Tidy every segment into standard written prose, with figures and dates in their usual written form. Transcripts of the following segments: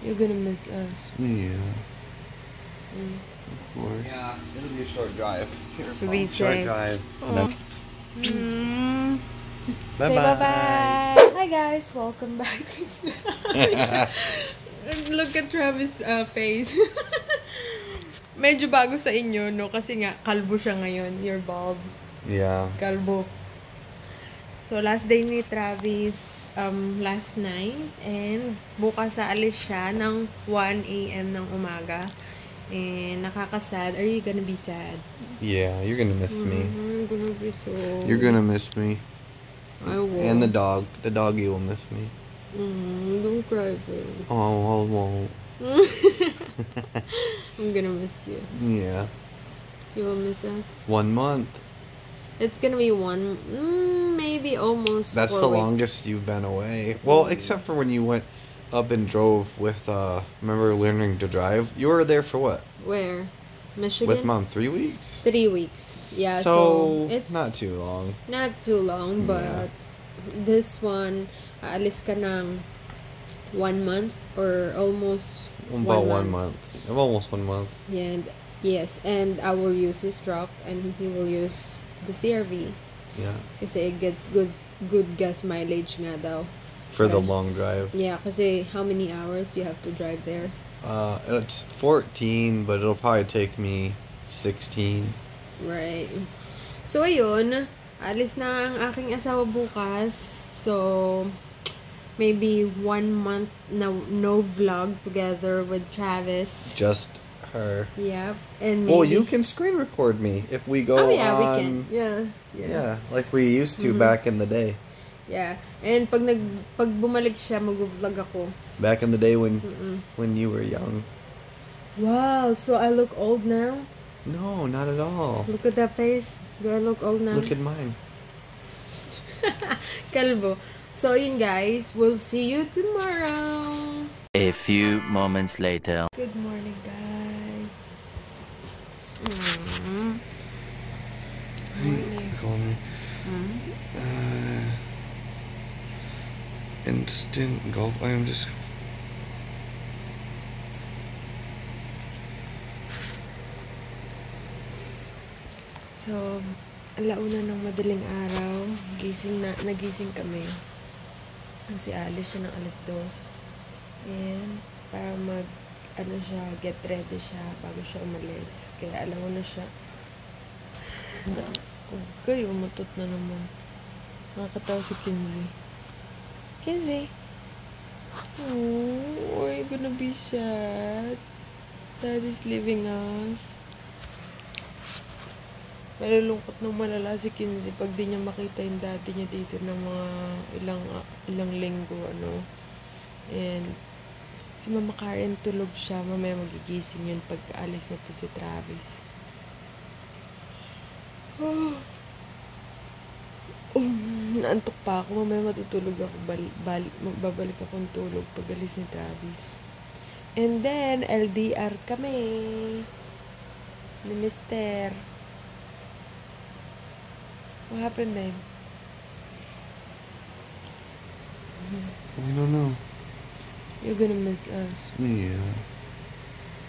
You're gonna miss us. Yeah, Mm. of course. Yeah, it'll be a short drive. Be Short safe. drive. Oh. Mm. Bye Say bye. bye-bye. Hi guys, welcome back. Look at Travis' face. Medyo bago sa inyo, no? Kasi nga, kalbo siya ngayon. You're bald. Yeah. Kalbo. So, last day ni Travis last night. And bukas aalis siya ng 1 a.m. ng umaga. And nakakasad. Are you gonna be sad? Yeah, you're gonna miss me. I'm gonna be so... You're gonna miss me. I will. And the dog. The doggy will miss me. Don't cry, babe. Oh, I won't. I'm gonna miss you. Yeah. You will miss us? 1 month. It's gonna be maybe almost That's 4 the weeks. longest you've been away. Well, except for when you went up and drove with, remember learning to drive? You were there for what? Where? Michigan? With Mom, 3 weeks? 3 weeks. Yeah, So it's not too long. not too long, but this one, aalis ka ng 1 month or almost About 1 month. Almost 1 month. Yeah, and yes, and I will use his truck and he will use the CRV. Yeah. Kasi it gets good gas mileage nga daw. For the Right. long drive. Yeah, kasi how many hours you have to drive there? It's 14, but it'll probably take me 16. Right. So, ayun. Alis na ang aking asawa bukas. So, maybe 1 month na no vlog together with Travis. Just her. Yep. And maybe... Well, you can screen record me if we go Oh, yeah, on... we can. Yeah. Yeah, like we used to back in the day. Yeah. And pag bumalik siya, mag-vlog ako. Back in the day when you were young. Wow, so I look old now? No, not at all. Look at that face. Do I look old now? Look at mine. Kalbo. So, yun guys. We'll see you tomorrow. A few moments later. Good morning, guys. Call me. Instant golf. I am just. So, alauna ng madaling araw. Nagising kami. Kasi alis siya ng alas 2. And, para get ready siya bago siya umalis. Kaya alauna siya. Okay, umutot na naman. Nakakatawa si Kinsey. Kinsey! Oh, are you gonna be sad? Daddy's leaving us. Malulungkot ng malala si Kinsey pag di niya makita yung daddy niya dito ng mga ilang linggo, And, si Mama Karen tulog siya. Mamaya magigising yun pag alis na to si Travis. Naantok pa ako. Mamaya matutulog ako. Magbabalik akong tulog pag alis ni Travis. And then, LDR kami. Ni Mister. What happened, babe? I don't know. You're gonna miss us. Yeah.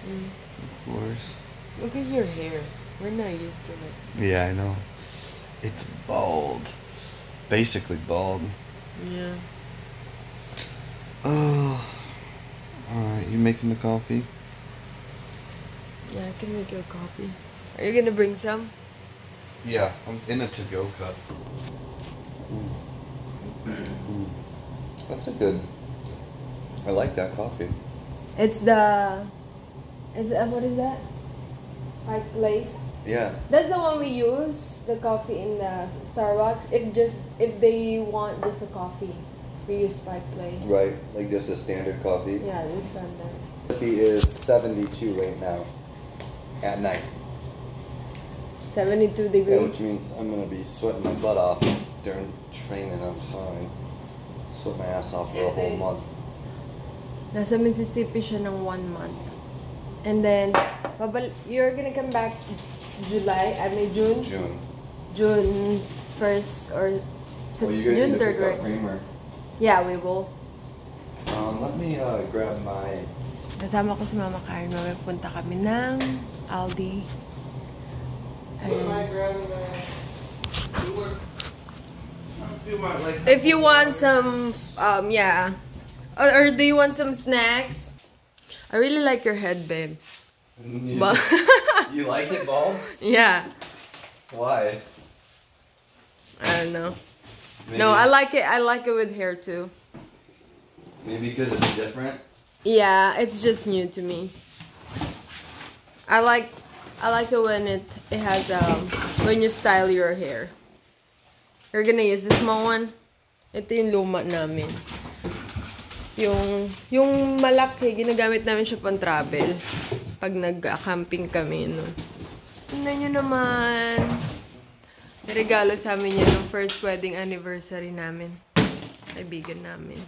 Of course. Look at your hair. We're not used to it. Yeah, I know. It's bald. Basically bald. Yeah. Oh. Alright, you making the coffee? Yeah, I can make you a copy. Are you gonna bring some? Yeah, I'm in a to-go cup. That's a good... I like that coffee. What is that? Pike Place. Yeah. That's the one we use, the coffee in the Starbucks. If they want just a coffee, we use Pike Place. Right, like just a standard coffee. Yeah, this standard. Coffee is 72 right now. At night. 72 Yeah, degrees. which means I'm gonna be sweating my butt off during training. I'm fine. Sweat my ass off for a whole month. Nasa Mississippi siya ng 1 month. And then, you're gonna come back June? June 1st or Well, you guys June need to 3rd, pick up right? Kramer. Yeah, we will. Let me grab my. Kasama ko si Mama Karen. Mamaya punta kami ng Aldi. Ayan. grabbing that? If you want some, yeah. Or do you want some snacks? I really like your head, babe. But You like it, Ball? yeah. Why? I don't know. Maybe, No, I like it. I like it with hair too. Maybe because it's different. Yeah, it's just new to me. I like it when it has when you style your hair. You're gonna use the small one. Ito yung luma namin. Yung malaki, ginagamit namin siya pang travel. Pag nag-camping kami, no. Tingnan nyo naman. Regalo sa amin yan ng first wedding anniversary namin. Kaibigan namin.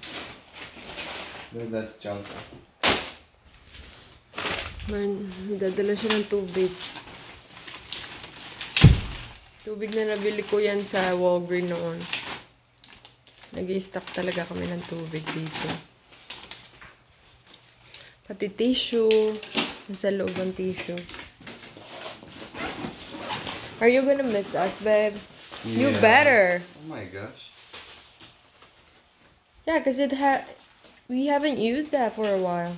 Maybe that's junk. Dadala siya ng tubig. Tubig na nabili ko yan sa Walgreens noon. Nag-i-stock talaga kami ng tubig dito. Pati tissue. Nasa loob ng tissue. Are you gonna miss us, babe? You Yeah. better. Oh my gosh. Yeah, because we haven't used that for a while.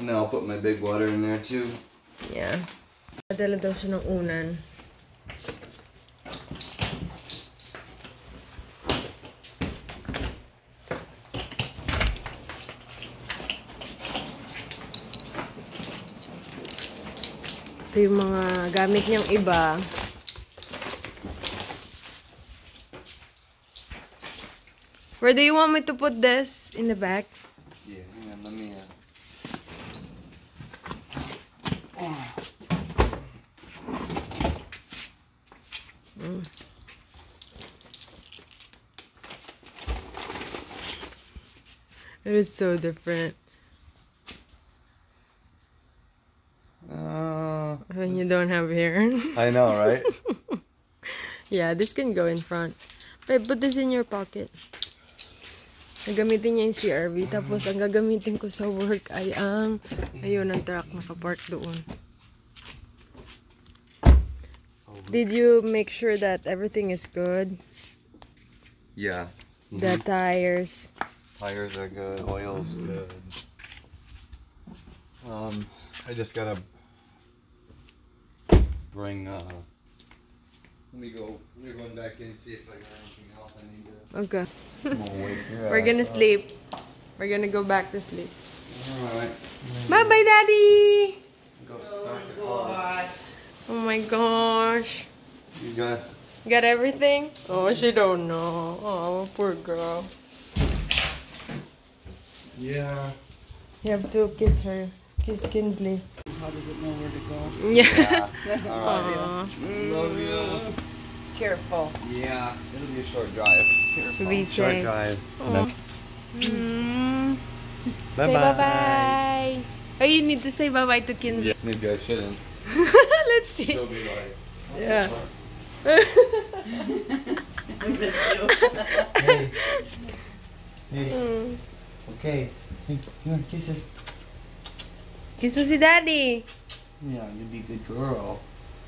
Now I'll put my big water in there too. Yeah. Padala daw siya ng unan. Ito yung mga gamit niyang iba. Where do you want me to put this? In the back? Yeah, hang on, let me. It is so different when you don't have hair. I know, right? Yeah, this can go in front. Babe, put this in your pocket. Nagamitin niya yung CRV. Tapos, ang gagamitin ko sa work ay ayun, ang truck nakapark doon. Did you make sure that everything is good? Yeah. The tires. Tires are good. Oil's good. I just gotta bring. Let me go. We're going back in and see if I got anything else I need to. Okay. I'm gonna wake your We're gonna ass up. sleep. We're gonna go back to sleep. Alright. Bye-bye, Daddy! Go start the car. Oh my gosh. You got. Got everything? Oh, she don't know. Oh, poor girl. Yeah. You have to kiss her. Kiss Kinsley. How does it know where to go? Yeah. Alright. Aw. Love you. Careful. Yeah. It'll be a short drive. Be Short safe. drive. Aw. Mm. Bye Say bye-bye. Oh, you need to say bye-bye to Kinsley. Yeah, maybe I shouldn't. Let's see. She'll be like. Yeah. Hey. Hey. Mm. Okay. Hey, come on, kisses. Kiss mo si Daddy. Yeah, you be a good girl.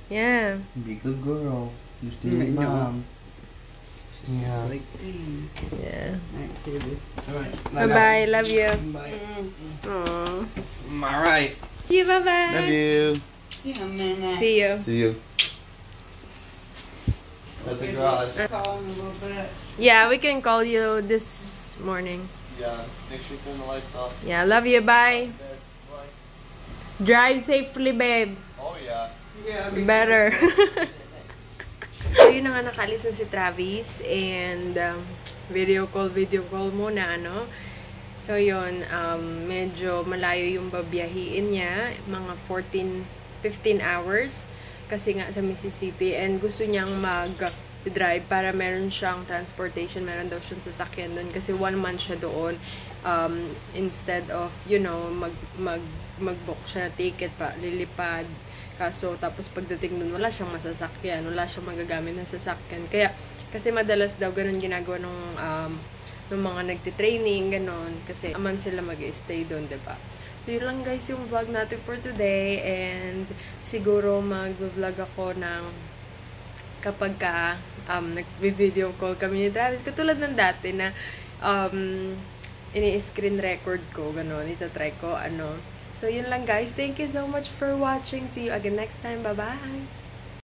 Yeah. You be a good girl. You stay with mom. Yeah. Just like dang. Yeah. Thanks, baby. Alright. Bye-bye. Love you. Bye. Aww. Alright. See you. Bye-bye. Love you. Yeah, man. See you. See you. At the garage. Call in a little bit. Yeah, we can call you this morning. Yeah. Make sure you turn the lights off. Yeah, love you. Bye. Bye. Drive safely, babe. Oh yeah. Yeah, Better. So, yun na nga, nakalis na si Travis. And, video call muna, ano. So, yun, medyo malayo yung babiyahiin niya. Mga 15 hours. Kasi nga sa Mississippi. And gusto niyang drive para meron siyang transportation, meron daw siyang sasakyan doon kasi 1 month siya doon. Instead of, mag-book siya na ticket pa, lilipad. Kaso, tapos pagdating doon, wala siyang masasakyan, wala siyang magagamit na sasakyan. Kaya, kasi madalas daw ganun ginagawa nung mga nagtitraining, ganun. Kasi aman sila mag-stay doon, diba? So, yun lang guys yung vlog natin for today. And siguro mag-vlog ako ng kapag nag-video call kami ni Travis. Katulad ng dati na ini-screen record ko, ganun. Itatry ko, So, yun lang guys. Thank you so much for watching. See you again next time. Bye-bye!